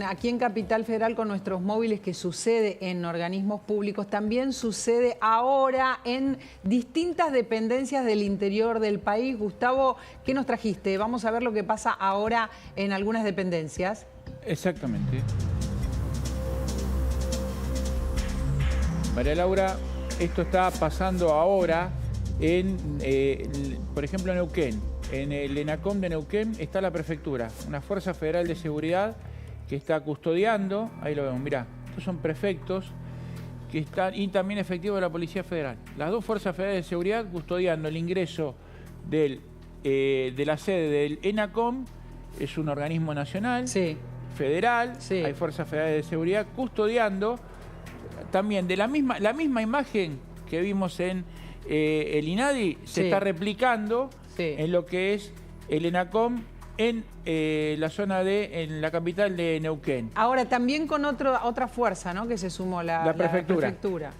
Aquí en Capital Federal con nuestros móviles, que sucede en organismos públicos, también sucede ahora en distintas dependencias del interior del país. Gustavo, ¿qué nos trajiste? Vamos a ver lo que pasa ahora en algunas dependencias. Exactamente. María Laura, esto está pasando ahora en, por ejemplo, en Neuquén. En el ENACOM de Neuquén está la prefectura, una Fuerza Federal de Seguridad que está custodiando, ahí lo vemos, mirá, estos son prefectos que están, y también efectivos de la Policía Federal. Las dos Fuerzas Federales de Seguridad custodiando el ingreso de la sede del ENACOM, es un organismo nacional, Sí. federal, Sí. hay Fuerzas Federales de Seguridad custodiando también de la misma imagen que vimos en el INADI, se Sí. está replicando Sí. en lo que es el ENACOM en la zona en la capital de Neuquén. Ahora, también con otra fuerza, ¿no?, que se sumó la prefectura.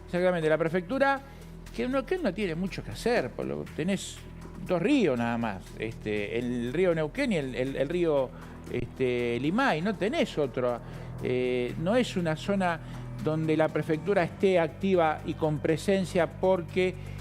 Exactamente, la prefectura, que Neuquén no tiene mucho que hacer, tenés dos ríos nada más, el río Neuquén y el río Limay, no tenés otro. No es una zona donde la prefectura esté activa y con presencia porque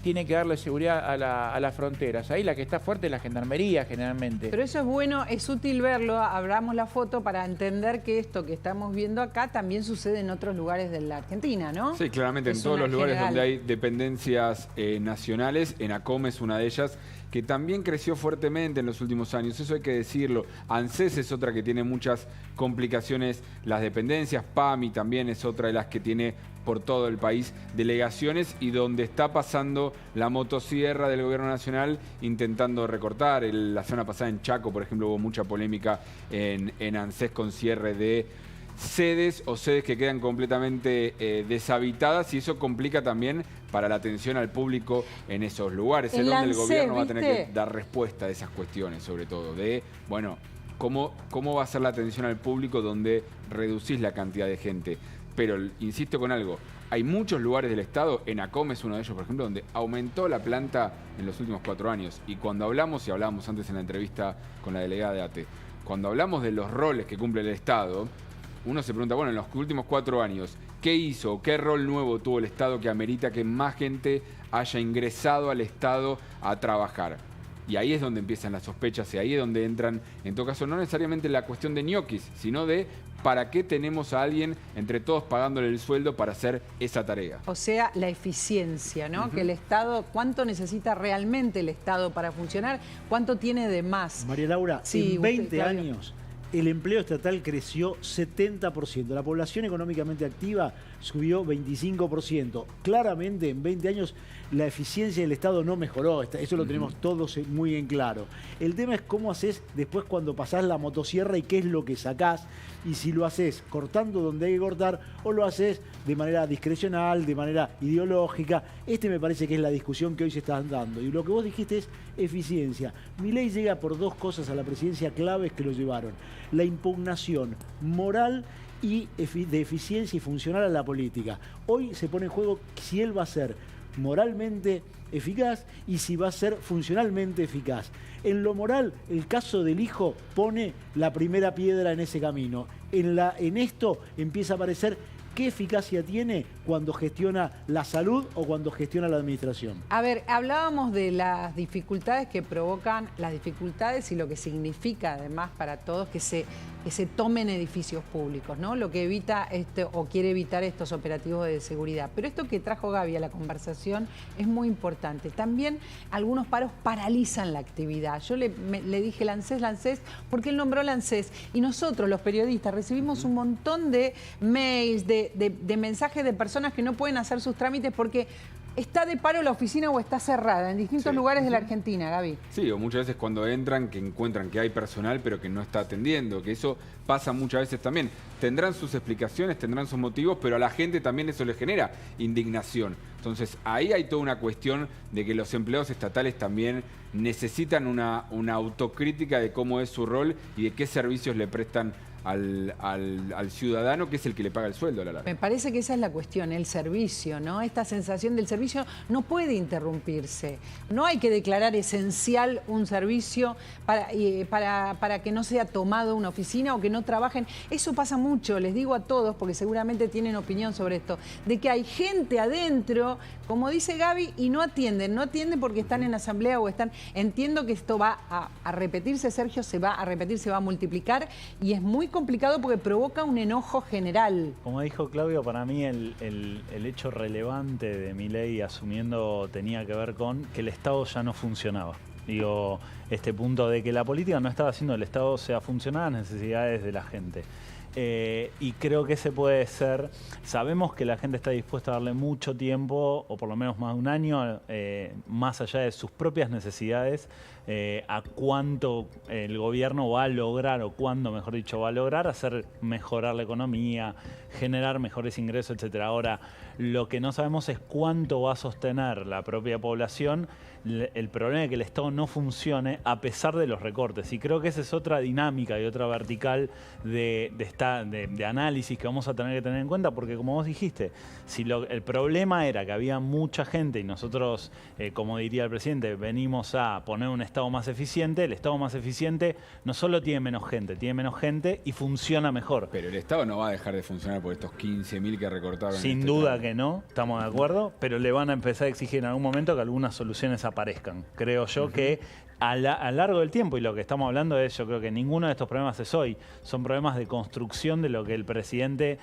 tiene que darle seguridad a las fronteras. Ahí la que está fuerte es la gendarmería generalmente. Pero eso es bueno, es útil verlo, abramos la foto para entender que esto que estamos viendo acá también sucede en otros lugares de la Argentina, ¿no? Sí, claramente en todos los lugares donde hay dependencias nacionales, ENACOM es una de ellas, que también creció fuertemente en los últimos años, eso hay que decirlo. ANSES es otra que tiene muchas complicaciones, las dependencias, PAMI también es otra de las que tiene por todo el país delegaciones y donde está pasando la motosierra del gobierno nacional intentando recortar. La semana pasada en Chaco, por ejemplo, hubo mucha polémica en ANSES con cierre de sedes o sedes que quedan completamente deshabitadas y eso complica también para la atención al público en esos lugares. Es donde el gobierno va a tener que dar respuesta a esas cuestiones, sobre todo, de, bueno, cómo va a ser la atención al público donde reducís la cantidad de gente. Pero insisto con algo, hay muchos lugares del Estado, ENACOM es uno de ellos, por ejemplo, donde aumentó la planta en los últimos 4 años. Y cuando hablamos, y hablábamos antes en la entrevista con la delegada de ATE, cuando hablamos de los roles que cumple el Estado, uno se pregunta, bueno, en los últimos 4 años, ¿qué hizo? ¿Qué rol nuevo tuvo el Estado que amerita que más gente haya ingresado al Estado a trabajar? Y ahí es donde empiezan las sospechas y ahí es donde entran, en todo caso, no necesariamente la cuestión de ñoquis, sino de para qué tenemos a alguien entre todos pagándole el sueldo para hacer esa tarea. O sea, la eficiencia, ¿no? Que el Estado, ¿cuánto necesita realmente el Estado para funcionar? ¿Cuánto tiene de más? María Laura, Sí, en 20 Claudio. años el empleo estatal creció 70%. La población económicamente activa subió 25%. Claramente, en 20 años, la eficiencia del Estado no mejoró. Eso lo tenemos todos muy en claro. El tema es cómo haces después cuando pasás la motosierra y qué es lo que sacás. Y si lo haces cortando donde hay que cortar o lo haces de manera discrecional, de manera ideológica. Me parece que es la discusión que hoy se está dando. Y lo que vos dijiste es eficiencia. Milei llega por 2 cosas a la presidencia claves que lo llevaron. La impugnación moral y de eficiencia y funcional a la política. Hoy se pone en juego si él va a ser moralmente eficaz y si va a ser funcionalmente eficaz. En lo moral, el caso del hijo pone la primera piedra en ese camino. En esto empieza a aparecer qué eficacia tiene cuando gestiona la salud o cuando gestiona la administración. A ver, hablábamos de las dificultades que provocan, las dificultades y lo que significa además para todos que se tomen edificios públicos, ¿no? Lo que evita o quiere evitar estos operativos de seguridad. Pero esto que trajo Gaby a la conversación es muy importante. También algunos paros paralizan la actividad. Yo le dije Lancés, porque él nombró Lancés. Y nosotros, los periodistas, recibimos un montón de mails, de mensajes de personas que no pueden hacer sus trámites porque está de paro la oficina o está cerrada en distintos lugares de la Argentina, Gaby. Sí, o muchas veces cuando entran que encuentran que hay personal pero que no está atendiendo, que eso pasa muchas veces también. Tendrán sus explicaciones, tendrán sus motivos, pero a la gente también eso le genera indignación. Entonces ahí hay toda una cuestión de que los empleados estatales también necesitan una autocrítica de cómo es su rol y de qué servicios le prestan al ciudadano, que es el que le paga el sueldo a la larga. Me parece que esa es la cuestión, el servicio, ¿no? Esta sensación del servicio no puede interrumpirse. No hay que declarar esencial un servicio para que no sea tomado una oficina o que no trabajen. Eso pasa mucho, les digo a todos, porque seguramente tienen opinión sobre esto, de que hay gente adentro, como dice Gaby, y no atienden porque están en asamblea o están... Entiendo que esto va a repetirse, Sergio, se va a repetir, se va a multiplicar y es muy complicado porque provoca un enojo general. Como dijo Claudio, para mí el hecho relevante de Milei asumiendo tenía que ver con que el Estado ya no funcionaba. Digo, este punto de que la política no estaba haciendo el Estado sea funcionar a las necesidades de la gente. Y creo que ese puede ser, sabemos que la gente está dispuesta a darle mucho tiempo, o por lo menos más de un año, más allá de sus propias necesidades, a cuánto el gobierno va a lograr, o cuándo, mejor dicho, va a lograr hacer mejorar la economía, generar mejores ingresos, etcétera. Ahora, lo que no sabemos es cuánto va a sostener la propia población el problema es que el Estado no funcione a pesar de los recortes. Y creo que esa es otra dinámica y otra vertical de análisis que vamos a tener que tener en cuenta, porque como vos dijiste, si el problema era que había mucha gente y nosotros, como diría el presidente, venimos a poner un Estado más eficiente, el Estado más eficiente no solo tiene menos gente y funciona mejor. Pero el Estado no va a dejar de funcionar por estos 15.000 que recortaron. Sin duda que no, estamos de acuerdo, pero le van a empezar a exigir en algún momento que algunas soluciones aparezcan. Creo yo que a largo del tiempo, y lo que estamos hablando es, yo creo que ninguno de estos problemas es hoy, son problemas de construcción de lo que el presidente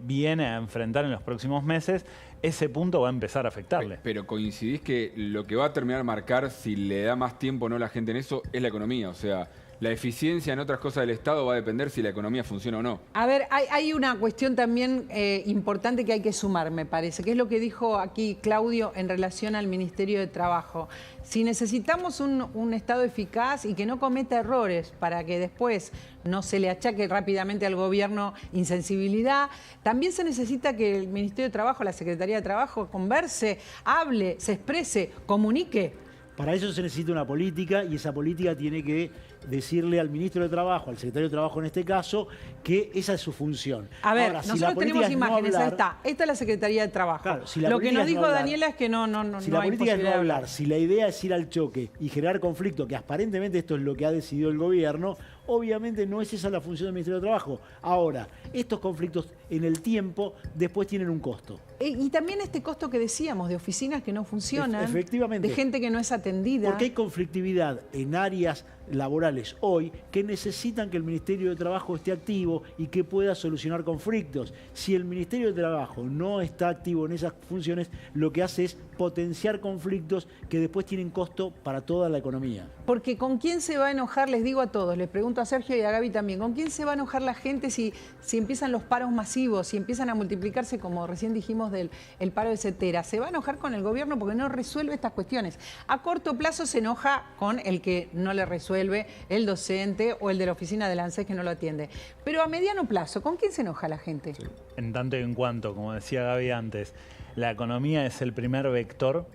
viene a enfrentar en los próximos meses. Ese punto va a empezar a afectarle. Pero coincidís que lo que va a terminar marcar si le da más tiempo o no la gente en eso es la economía. O sea, la eficiencia en otras cosas del Estado va a depender si la economía funciona o no. A ver, hay una cuestión también importante que hay que sumar, me parece, que es lo que dijo aquí Claudio en relación al Ministerio de Trabajo. Si necesitamos un Estado eficaz y que no cometa errores para que después no se le achaque rápidamente al gobierno insensibilidad, también se necesita que el Ministerio de Trabajo, la Secretaría de Trabajo, converse, hable, se exprese, comunique. Para eso se necesita una política y esa política tiene que decirle al ministro de Trabajo, al secretario de Trabajo en este caso, que esa es su función. A ver, ahora, nosotros si tenemos imágenes, no hablar, esta es la Secretaría de Trabajo. Claro, si lo que nos dijo no hablar, Daniela es que no si no la hay política es no posibilidad hablar, si la idea es ir al choque y generar conflicto, que aparentemente esto es lo que ha decidido el gobierno, obviamente no es esa la función del Ministerio de Trabajo. Ahora, estos conflictos en el tiempo después tienen un costo. Y también este costo que decíamos de oficinas que no funcionan, efectivamente, de gente que no es atendida. Porque hay conflictividad en áreas laborales hoy que necesitan que el Ministerio de Trabajo esté activo y que pueda solucionar conflictos. Si el Ministerio de Trabajo no está activo en esas funciones, lo que hace es potenciar conflictos que después tienen costo para toda la economía. Porque ¿con quién se va a enojar? Les digo a todos, les pregunto a Sergio y a Gaby también, ¿con quién se va a enojar la gente si empiezan los paros masivos, si empiezan a multiplicarse, como recién dijimos, del el paro de Cetera? Se va a enojar con el gobierno porque no resuelve estas cuestiones. A corto plazo se enoja con el que no le resuelve, el docente o el de la oficina del ANSES que no lo atiende. Pero a mediano plazo, ¿con quién se enoja la gente? Sí. En tanto y en cuanto, como decía Gaby antes, la economía es el primer vector.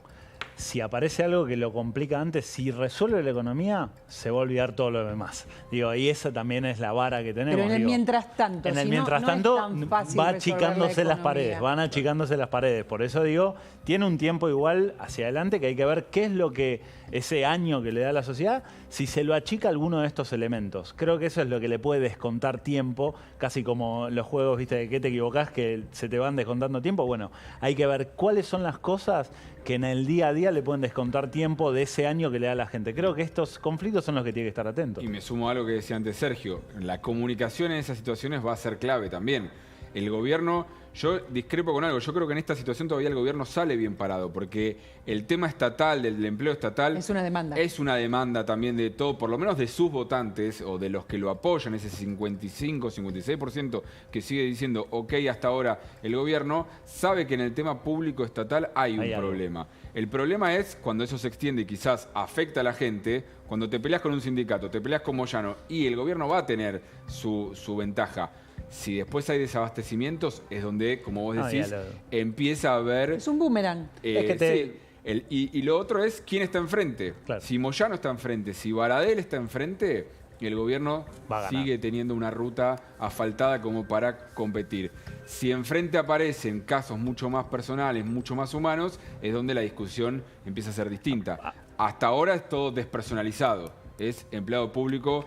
Si aparece algo que lo complica antes, si resuelve la economía, se va a olvidar todo lo demás. Digo, y esa también es la vara que tenemos. Pero en el mientras tanto, en el mientras tanto, va achicándose las paredes, van achicándose las paredes. Por eso digo, tiene un tiempo igual hacia adelante que hay que ver qué es lo que ese año que le da a la sociedad, si se lo achica alguno de estos elementos. Creo que eso es lo que le puede descontar tiempo, casi como los juegos, viste, de que te equivocás, que se te van descontando tiempo. Bueno, hay que ver cuáles son las cosas que en el día a día le pueden descontar tiempo de ese año que le da a la gente. Creo que estos conflictos son los que tiene que estar atentos. Y me sumo a algo que decía antes Sergio, la comunicación en esas situaciones va a ser clave también. El gobierno, yo discrepo con algo, yo creo que en esta situación todavía el gobierno sale bien parado, porque el tema estatal, del empleo estatal... Es una demanda. Es una demanda también de todo, por lo menos de sus votantes o de los que lo apoyan, ese 55, 56% que sigue diciendo, ok, hasta ahora el gobierno sabe que en el tema público estatal hay un problema. El problema es cuando eso se extiende y quizás afecta a la gente, cuando te peleas con un sindicato, te peleas con Moyano y el gobierno va a tener su ventaja. Si después hay desabastecimientos, es donde, como vos decís, empieza a haber... Es un boomerang. Y lo otro es quién está enfrente. Claro. Si Moyano está enfrente, si Baradel está enfrente, el gobierno sigue teniendo una ruta asfaltada como para competir. Si enfrente aparecen casos mucho más personales, mucho más humanos, es donde la discusión empieza a ser distinta. Hasta ahora es todo despersonalizado. Es empleado público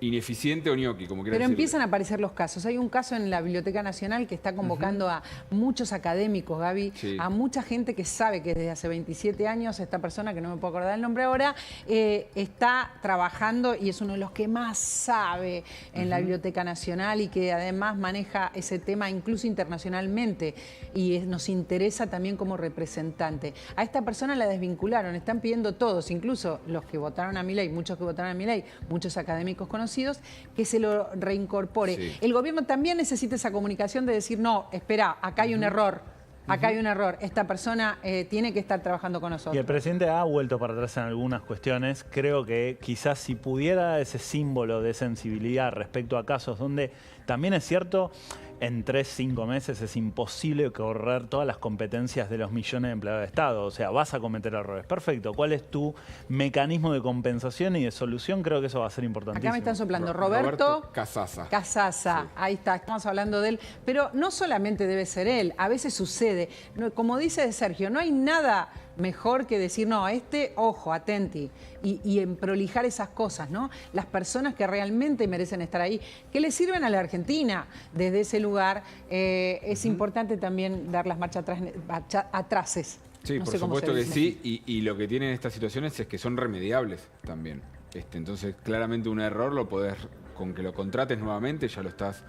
ineficiente o ñoqui, como quieran Pero decirle. empiezan a aparecer los casos. Hay un caso en la Biblioteca Nacional que está convocando a muchos académicos, Gaby, a mucha gente que sabe que desde hace 27 años esta persona, que no me puedo acordar el nombre ahora, está trabajando y es uno de los que más sabe en la Biblioteca Nacional y que además maneja ese tema incluso internacionalmente y nos interesa también como representante. A esta persona la desvincularon, están pidiendo todos, incluso los que votaron a Milei, muchos que votaron a Milei, muchos académicos conocidos, que se lo reincorpore. Sí. El gobierno también necesita esa comunicación de decir, no, espera, acá hay un error. Acá hay un error. Esta persona tiene que estar trabajando con nosotros. Y el presidente ha vuelto para atrás en algunas cuestiones. Creo que quizás si pudiera ese símbolo de sensibilidad respecto a casos donde también es cierto, en 3-5 meses es imposible correr todas las competencias de los millones de empleados de Estado. O sea, vas a cometer errores. Perfecto. ¿Cuál es tu mecanismo de compensación y de solución? Creo que eso va a ser importantísimo. Acá me están soplando. Roberto Casasa. Casasa, sí. Ahí está, estamos hablando de él. Pero no solamente debe ser él, a veces sucede. Como dice Sergio, no hay nada mejor que decir, no, ojo, atenti, y en prolijar esas cosas, ¿no? Las personas que realmente merecen estar ahí, que le sirven a la Argentina desde ese lugar, es importante también dar las marchas atrases. Sí, no por sé cómo supuesto se que dice. sí, y lo que tienen estas situaciones es que son remediables también. Entonces, claramente un error lo podés, con que lo contrates nuevamente, ya lo estás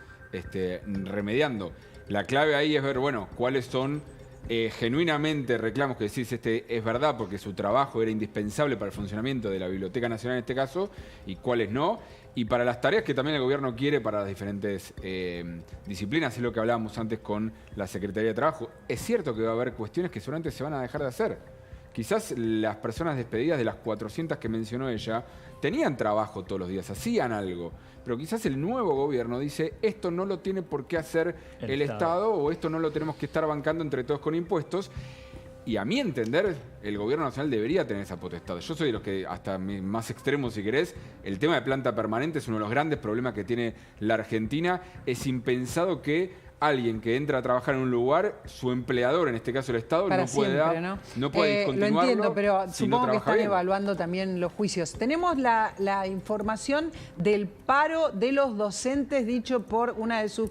remediando. La clave ahí es ver, bueno, cuáles son genuinamente reclamos que decís, es verdad porque su trabajo era indispensable para el funcionamiento de la Biblioteca Nacional en este caso, y cuáles no. Y para las tareas que también el gobierno quiere para las diferentes disciplinas, es lo que hablábamos antes con la Secretaría de Trabajo. Es cierto que va a haber cuestiones que seguramente se van a dejar de hacer. Quizás las personas despedidas de las 400 que mencionó ella tenían trabajo todos los días, hacían algo. Pero quizás el nuevo gobierno dice, esto no lo tiene por qué hacer el Estado o esto no lo tenemos que estar bancando entre todos con impuestos. Y a mi entender, el gobierno nacional debería tener esa potestad. Yo soy de los que, hasta más extremos si querés, el tema de planta permanente es uno de los grandes problemas que tiene la Argentina. Es impensado que alguien que entra a trabajar en un lugar, su empleador, en este caso el Estado, Para no pueda discontinuarlo. Lo entiendo, pero si supongo no que están bien. evaluando también los juicios. Tenemos la información del paro de los docentes dicho por una de sus